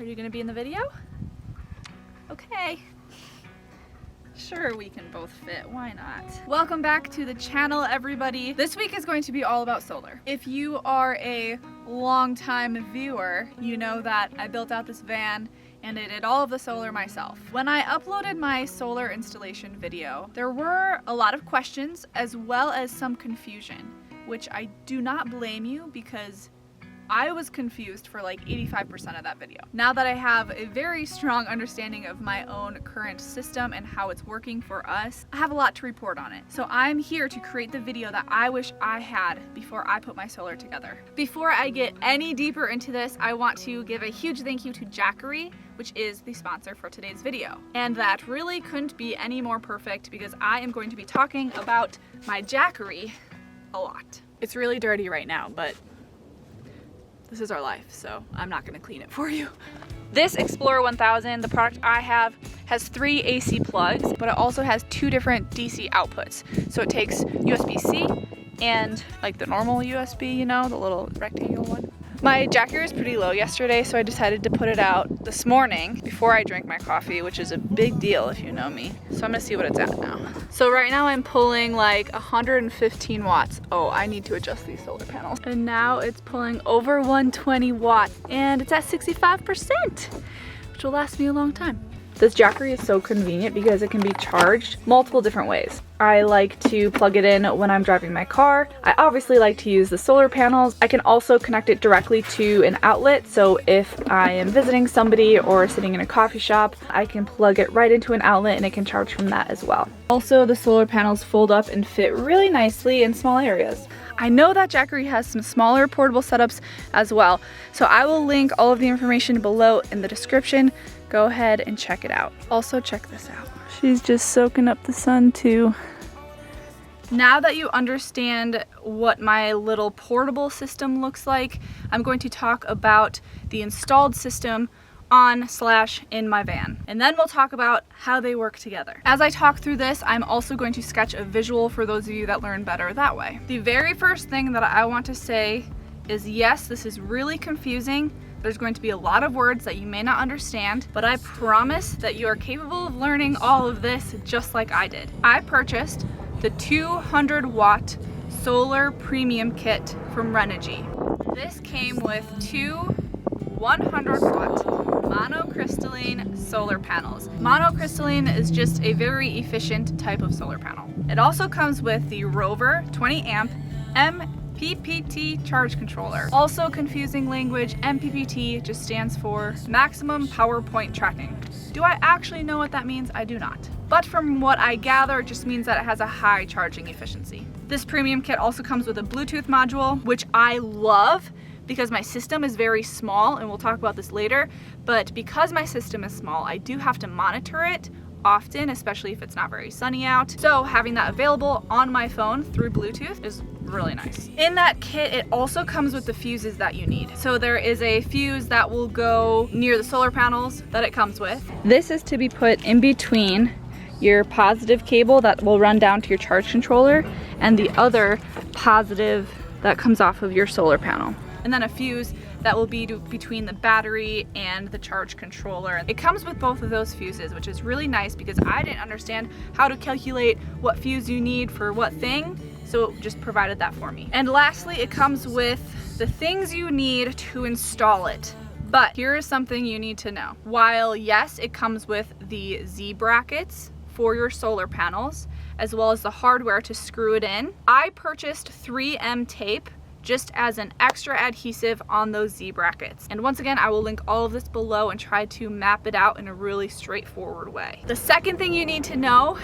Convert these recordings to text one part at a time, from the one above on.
Are you gonna be in the video? Okay. Sure, we can both fit, why not? Welcome back to the channel, everybody. This week is going to be all about solar. If you are a long-time viewer, you know that I built out this van and I did all of the solar myself. When I uploaded my solar installation video, there were a lot of questions as well as some confusion, which I do not blame you because I was confused for like 85% of that video. Now that I have a very strong understanding of my own current system and how it's working for us, I have a lot to report on it. So I'm here to create the video that I wish I had before I put my solar together. Before I get any deeper into this, I want to give a huge thank you to Jackery, which is the sponsor for today's video. And that really couldn't be any more perfect because I am going to be talking about my Jackery a lot. It's really dirty right now, but this is our life, so I'm not gonna clean it for you. This Explorer 1000, the product I have, has 3 AC plugs, but it also has 2 different DC outputs. So it takes USB-C and like the normal USB, you know, the little rectangular one. My Jackery was pretty low yesterday, so I decided to put it out this morning before I drank my coffee, which is a big deal if you know me. So I'm gonna see what it's at now. So right now I'm pulling like 115 watts. Oh, I need to adjust these solar panels. And now it's pulling over 120 watts and it's at 65%, which will last me a long time. This Jackery is so convenient because it can be charged multiple different ways. I like to plug it in when I'm driving my car. I obviously like to use the solar panels. I can also connect it directly to an outlet, so if I am visiting somebody or sitting in a coffee shop, I can plug it right into an outlet and it can charge from that as well. Also, the solar panels fold up and fit really nicely in small areas. I know that Jackery has some smaller portable setups as well, so I will link all of the information below in the description. Go ahead and check it out. Also, check this out. She's just soaking up the sun too. Now that you understand what my little portable system looks like, I'm going to talk about the installed system on/in my van. And then we'll talk about how they work together. As I talk through this, I'm also going to sketch a visual for those of you that learn better that way. The very first thing that I want to say is yes, this is really confusing. There's going to be a lot of words that you may not understand, but I promise that you are capable of learning all of this just like I did. I purchased the 200 watt solar premium kit from Renogy. This came with 2 100 watt monocrystalline solar panels. Monocrystalline is just a very efficient type of solar panel. It also comes with the Rover 20 amp MPPT charge controller. Also confusing language, MPPT just stands for maximum power point tracking. Do I actually know what that means? I do not. But from what I gather, it just means that it has a high charging efficiency. This premium kit also comes with a Bluetooth module, which I love because my system is very small, and we'll talk about this later, but because my system is small, I do have to monitor it often, especially if it's not very sunny out. So having that available on my phone through Bluetooth is really nice. In that kit, it also comes with the fuses that you need. So there is a fuse that will go near the solar panels that it comes with. This is to be put in between your positive cable that will run down to your charge controller and the other positive that comes off of your solar panel. And then a fuse that will be between the battery and the charge controller. It comes with both of those fuses, which is really nice because I didn't understand how to calculate what fuse you need for what thing, so it just provided that for me. And lastly, it comes with the things you need to install it. But here is something you need to know. While yes, it comes with the Z brackets for your solar panels, as well as the hardware to screw it in, I purchased 3M tape just as an extra adhesive on those Z brackets. And once again, I will link all of this below and try to map it out in a really straightforward way. The second thing you need to know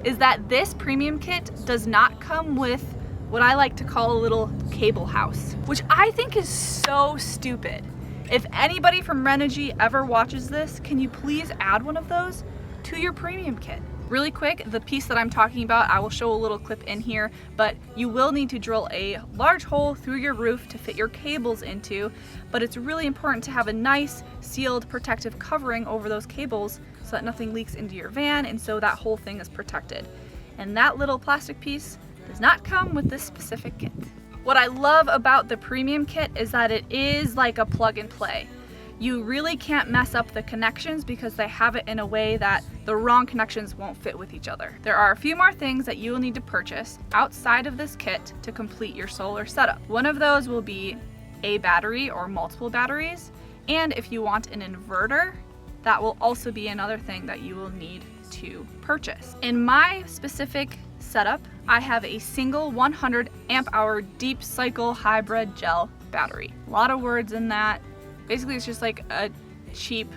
is that this premium kit does not come with what I like to call a little cable house, which I think is so stupid. If anybody from Renogy ever watches this, can you please add one of those to your premium kit? Really quick, the piece that I'm talking about, I will show a little clip in here, but you will need to drill a large hole through your roof to fit your cables into, but it's really important to have a nice sealed protective covering over those cables so that nothing leaks into your van and so that whole thing is protected. And that little plastic piece does not come with this specific kit. What I love about the premium kit is that it is like a plug and play. you really can't mess up the connections because they have it in a way that the wrong connections won't fit with each other. There are a few more things that you will need to purchase outside of this kit to complete your solar setup. One of those will be a battery or multiple batteries, and if you want an inverter, that will also be another thing that you will need to purchase. In my specific setup, I have a single 100 amp hour deep cycle hybrid gel battery. A lot of words in that. Basically, it's just like a cheap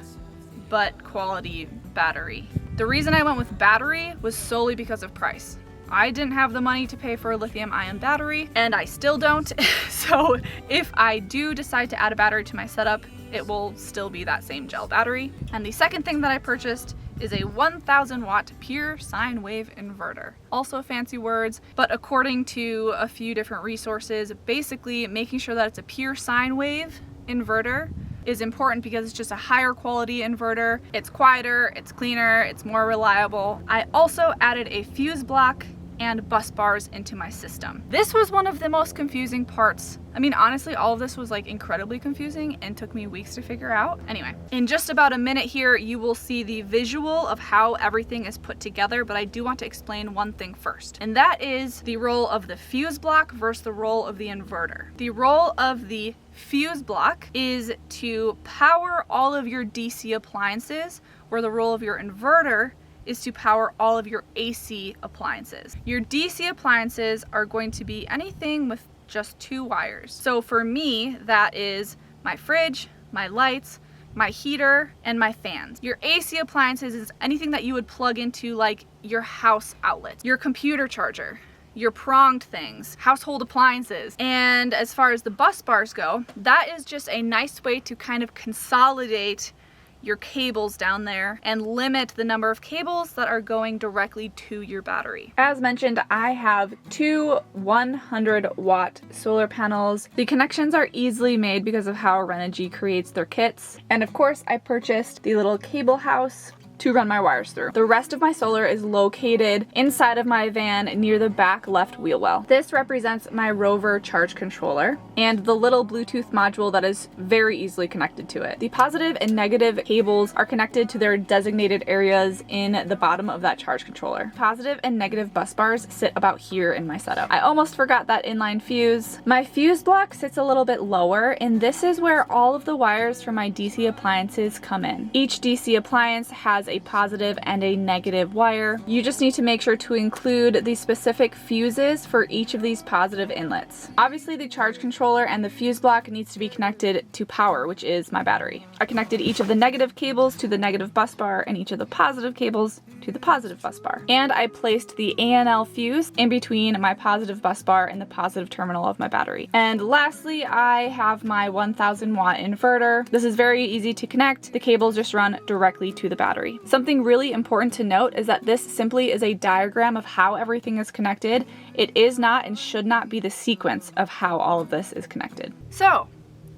but quality battery. The reason I went with battery was solely because of price. I didn't have the money to pay for a lithium-ion battery, and I still don't. So if I do decide to add a battery to my setup, it will still be that same gel battery. And the second thing that I purchased is a 1000 watt pure sine wave inverter. Also fancy words, but according to a few different resources, basically making sure that it's a pure sine wave inverter is important because it's just a higher quality inverter. It's quieter, it's cleaner, it's more reliable. I also added a fuse block and bus bars into my system. This was one of the most confusing parts. I mean, honestly, all of this was like incredibly confusing and took me weeks to figure out. Anyway, in just about a minute here, you will see the visual of how everything is put together, but I do want to explain one thing first, and that is the role of the fuse block versus the role of the inverter. The role of the fuse block is to power all of your DC appliances, where the role of your inverter is to power all of your AC appliances. Your DC appliances are going to be anything with just 2 wires. So for me, that is my fridge, my lights, my heater, and my fans. Your AC appliances is anything that you would plug into like your house outlets, your computer charger, your pronged things, household appliances. And as far as the bus bars go, that is just a nice way to kind of consolidate your cables down there and limit the number of cables that are going directly to your battery. As mentioned, I have 2 100 watt solar panels. The connections are easily made because of how Renogy creates their kits. And of course, I purchased the little cable house to run my wires through. The rest of my solar is located inside of my van near the back left wheel well. This represents my Rover charge controller and the little Bluetooth module that is very easily connected to it. The positive and negative cables are connected to their designated areas in the bottom of that charge controller. Positive and negative bus bars sit about here in my setup. I almost forgot that inline fuse. My fuse block sits a little bit lower, and this is where all of the wires for my DC appliances come in. Each DC appliance has a positive and a negative wire. You just need to make sure to include the specific fuses for each of these positive inlets. Obviously, the charge controller and the fuse block needs to be connected to power, which is my battery. I connected each of the negative cables to the negative bus bar and each of the positive cables to the positive bus bar. And I placed the ANL fuse in between my positive bus bar and the positive terminal of my battery. And lastly, I have my 1000 watt inverter. This is very easy to connect. The cables just run directly to the battery. Something really important to note is that this simply is a diagram of how everything is connected. It is not and should not be the sequence of how all of this is connected. So,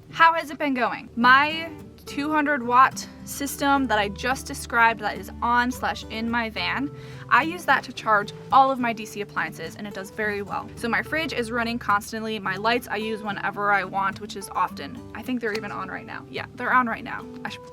how has it been going? My 200 watt system that I just described that is on/in my van, I use that to charge all of my DC appliances, and it does very well. So my fridge is running constantly. My lights I use whenever I want, which is often. I think they're even on right now. Yeah, they're on right now.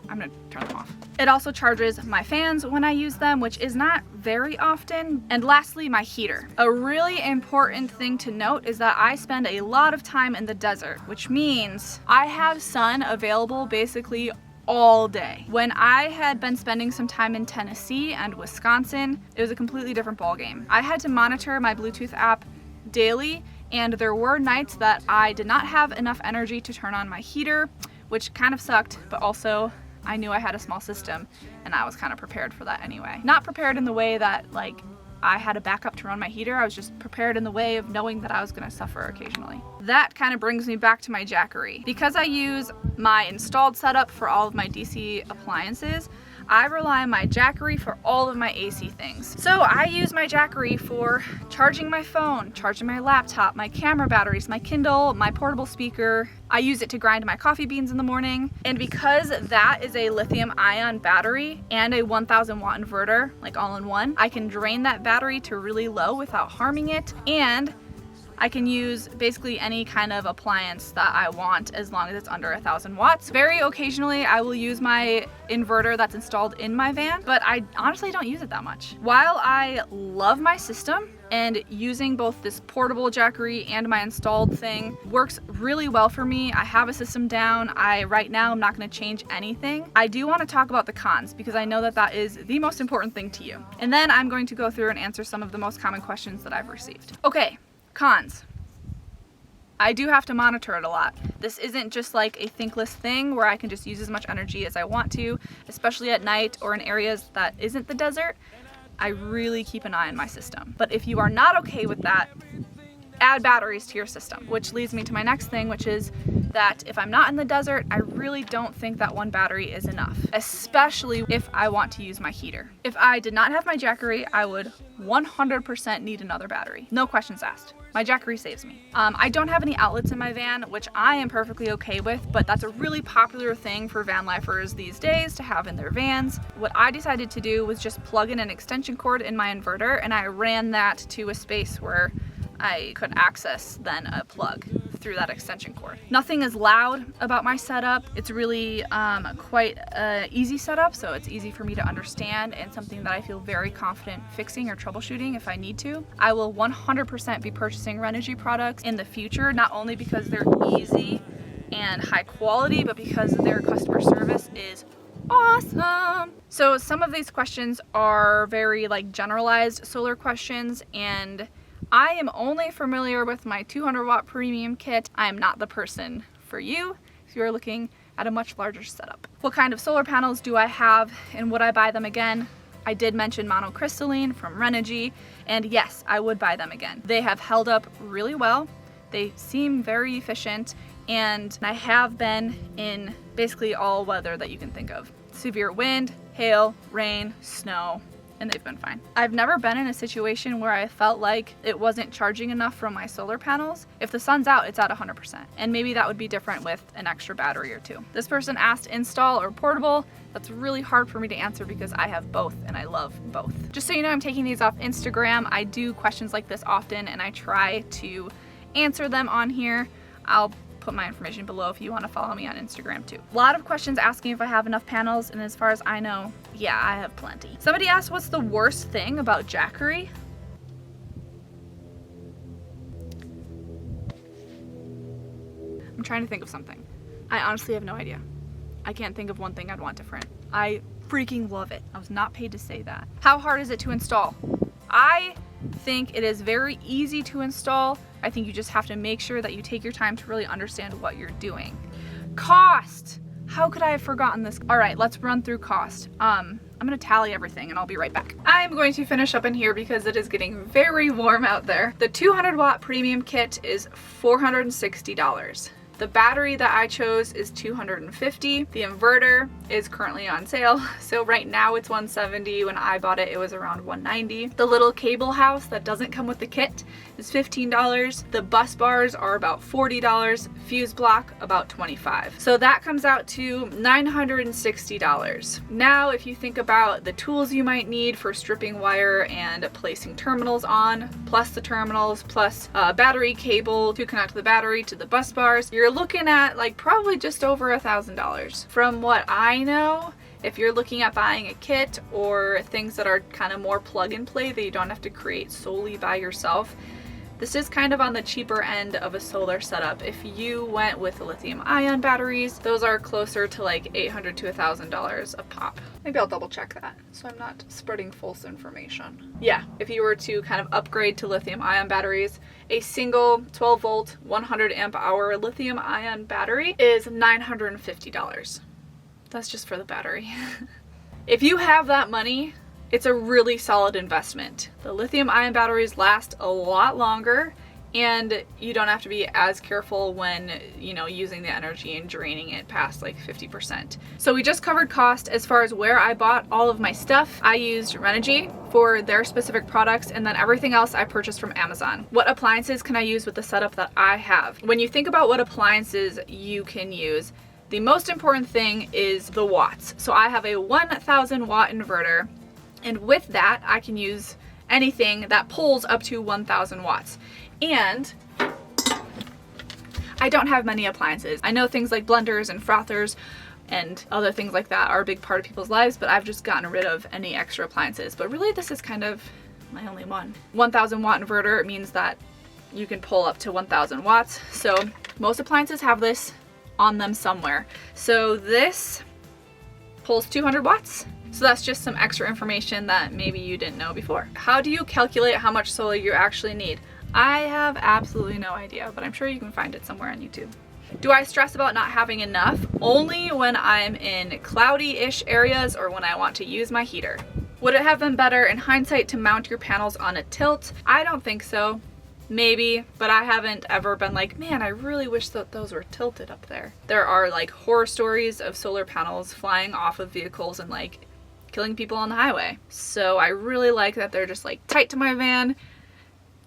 I'm gonna turn them off. It also charges my fans when I use them, which is not very often. And lastly, my heater. A really important thing to note is that I spend a lot of time in the desert, which means I have sun available basically all day. When I had been spending some time in Tennessee and Wisconsin, it was a completely different ballgame. I had to monitor my Bluetooth app daily, and there were nights that I did not have enough energy to turn on my heater, which kind of sucked, but also I knew I had a small system and I was kind of prepared for that anyway. Not prepared in the way that like I had a backup to run my heater. I was just prepared in the way of knowing that I was gonna suffer occasionally. That kind of brings me back to my Jackery. Because I use my installed setup for all of my DC appliances, I rely on my Jackery for all of my AC things. So I use my Jackery for charging my phone, charging my laptop, my camera batteries, my Kindle, my portable speaker. I use it to grind my coffee beans in the morning. And because that is a lithium-ion battery and a 1000 watt inverter, like all in one, I can drain that battery to really low without harming it. And I can use basically any kind of appliance that I want as long as it's under 1,000 watts. Very occasionally I will use my inverter that's installed in my van, but I honestly don't use it that much. While I love my system, and using both this portable Jackery and my installed thing works really well for me. I have a system down. Right now I'm not going to change anything. I do want to talk about the cons because I know that that is the most important thing to you. And then I'm going to go through and answer some of the most common questions that I've received. Okay, cons. I do have to monitor it a lot. This isn't just like a thinkless thing where I can just use as much energy as I want to, especially at night or in areas that isn't the desert. I really keep an eye on my system. But if you are not okay with that, add batteries to your system, which leads me to my next thing, which is that if I'm not in the desert, I really don't think that one battery is enough, especially if I want to use my heater. If I did not have my Jackery, I would 100% need another battery. No questions asked. My Jackery saves me. I don't have any outlets in my van, which I am perfectly okay with, but that's a really popular thing for van lifers these days to have in their vans. What I decided to do was just plug in an extension cord in my inverter, and I ran that to a space where I could access then a plug through that extension cord. Nothing is loud about my setup. It's really quite an easy setup, so it's easy for me to understand and something that I feel very confident fixing or troubleshooting if I need to. I will 100% be purchasing Renogy products in the future, not only because they're easy and high quality, but because their customer service is awesome. So some of these questions are very like generalized solar questions, and I am only familiar with my 200 watt premium kit. I am not the person for you if you're looking at a much larger setup. What kind of solar panels do I have and would I buy them again? I did mention monocrystalline from Renogy, and yes, I would buy them again. They have held up really well. They seem very efficient, and I have been in basically all weather that you can think of. Severe wind, hail, rain, snow, and they've been fine. I've never been in a situation where I felt like it wasn't charging enough from my solar panels. If the sun's out, it's at 100%. And maybe that would be different with an extra battery or two. This person asked install or portable. That's really hard for me to answer because I have both and I love both. Just so you know, I'm taking these off Instagram. I do questions like this often and I try to answer them on here. I'll put my information below if you want to follow me on Instagram too. A lot of questions asking if I have enough panels, and as far as I know, yeah, I have plenty. Somebody asked what's the worst thing about Jackery? I'm trying to think of something. I honestly have no idea. I can't think of one thing I'd want different. I freaking love it. I was not paid to say that. How hard is it to install? I think it is very easy to install. I think you just have to make sure that you take your time to really understand what you're doing. Cost! How could I have forgotten this? All right, let's run through cost. I'm gonna tally everything and I'll be right back. I'm going to finish up in here because it is getting very warm out there. The 200 watt premium kit is $460. The battery that I chose is $250. The inverter is currently on sale. So right now it's $170. When I bought it, it was around $190. The little cable house that doesn't come with the kit is $15. The bus bars are about $40. Fuse block about $25. So that comes out to $960. Now, if you think about the tools you might need for stripping wire and placing terminals on, plus the terminals, plus a battery cable to connect the battery to the bus bars, you're looking at like probably just over $1,000. From what I know, if you're looking at buying a kit or things that are kind of more plug and play that you don't have to create solely by yourself, this is kind of on the cheaper end of a solar setup. If you went with lithium ion batteries, those are closer to like $800 to $1,000 a pop. Maybe I'll double check that so I'm not spreading false information. Yeah, if you were to kind of upgrade to lithium ion batteries, a single 12 volt, 100 amp hour lithium ion battery is $950. That's just for the battery. If you have that money, it's a really solid investment. The lithium ion batteries last a lot longer and you don't have to be as careful when, you know, using the energy and draining it past like 50%. So we just covered cost. As far as where I bought all of my stuff, I used Renogy for their specific products, and then everything else I purchased from Amazon. What appliances can I use with the setup that I have? When you think about what appliances you can use, the most important thing is the watts. So I have a 1,000 watt inverter, and with that I can use anything that pulls up to 1,000 watts. And I don't have many appliances. I know things like blenders and frothers and other things like that are a big part of people's lives, but I've just gotten rid of any extra appliances. But really this is kind of my only one. 1000 watt inverter means that you can pull up to 1000 watts. So most appliances have this on them somewhere. So this pulls 200 watts. So that's just some extra information that maybe you didn't know before. How do you calculate how much solar you actually need? I have absolutely no idea, but I'm sure you can find it somewhere on YouTube. Do I stress about not having enough? Only when I'm in cloudy-ish areas or when I want to use my heater. Would it have been better in hindsight to mount your panels on a tilt? I don't think so. Maybe, but I haven't ever been like, man, I really wish that those were tilted up there. There are like horror stories of solar panels flying off of vehicles and like killing people on the highway. So I really like that they're just like tight to my van,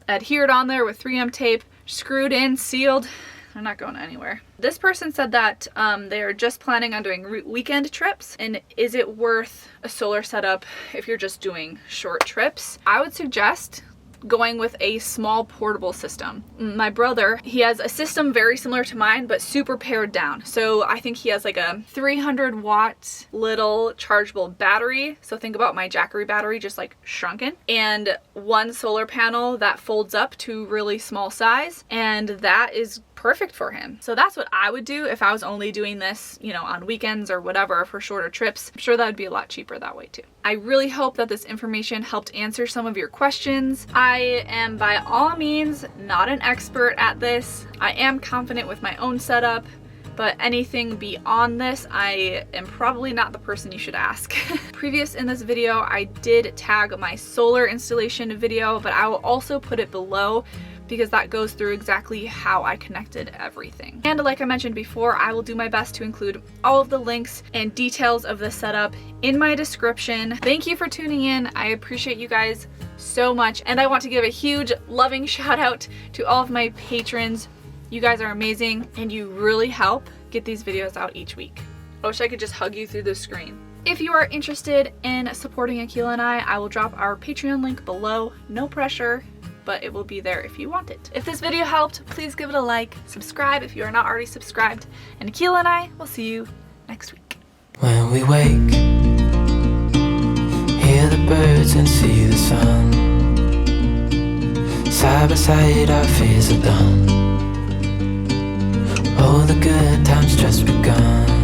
adhered on there with 3M tape, screwed in, sealed. They're not going anywhere. This person said that they are just planning on doing weekend trips, and is it worth a solar setup if you're just doing short trips? I would suggest going with a small portable system. My brother, he has a system very similar to mine, but super pared down. So I think he has like a 300 watt little chargeable battery. So think about my Jackery battery, just like shrunken, and one solar panel that folds up to really small size. And that is perfect for him. So that's what I would do if I was only doing this, you know, on weekends or whatever for shorter trips. I'm sure that would be a lot cheaper that way too. I really hope that this information helped answer some of your questions. I am by all means not an expert at this. I am confident with my own setup, but anything beyond this, I am probably not the person you should ask. Previous in this video, I did tag my solar installation video, but I will also put it below because that goes through exactly how I connected everything. And like I mentioned before, I will do my best to include all of the links and details of the setup in my description. Thank you for tuning in. I appreciate you guys so much. And I want to give a huge loving shout out to all of my patrons. You guys are amazing and you really help get these videos out each week. I wish I could just hug you through the screen. If you are interested in supporting Akela and I will drop our Patreon link below. No pressure, but it will be there if you want it. If this video helped, please give it a like, subscribe if you are not already subscribed, and Akela and I will see you next week. When we wake, hear the birds and see the sun. Side by side our fears are done. Oh, the good times just begun.